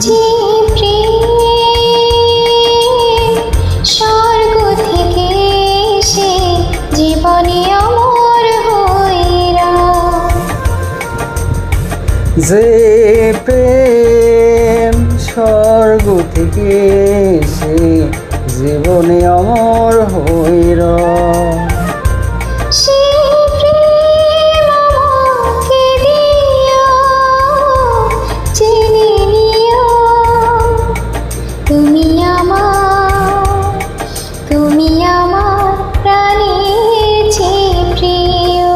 যে প্রেম স্বর্গ থেকে এসে জীবনে অমর হইরা, যে প্রেম স্বর্গ থেকে এসে জীবনে অমর হইর, সেই প্রেম আমাকে দিও, জেনে নিও তুমি আমার প্রাণের চেয়ে প্রিয়,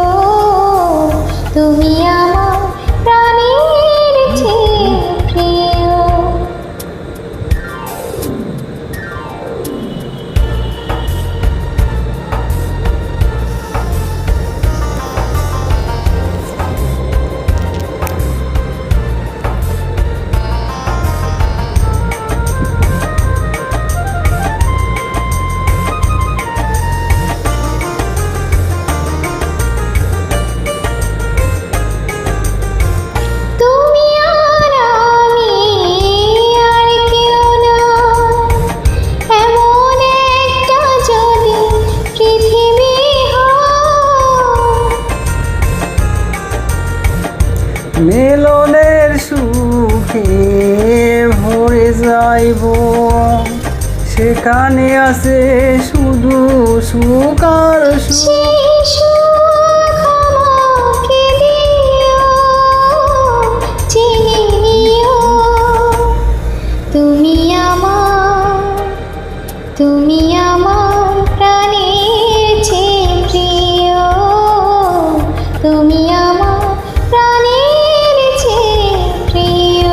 তুমি আমার প্রাণের চেয়ে প্রিয়। তুমি আর আমি আর কেউ না, এমন একটা যদি পৃথিবী হয়, মিলনের সুখে ভরে যাইব, সেখানে আছে শুধু সুখ আর সুখ। সেই সুখ আমাকে দিও, জেনে নিও তুমি আমার প্রাণের চেয়ে প্রিয়, তুমি আমার প্রাণের চেয়ে প্রিয়।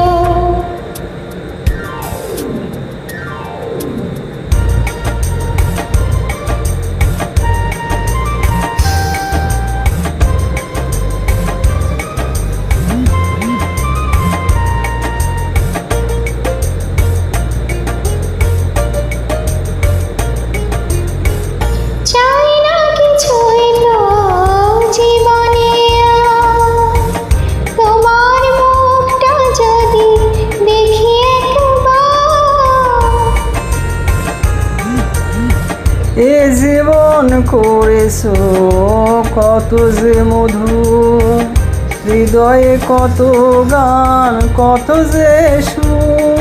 চাই না কিছুই তো জীবনে আর, তোমার মুখটা যদি দেখি একবার, এ জীবন করেছো কত যে মধুর, হৃদয়ে কত গান কত যে সুর।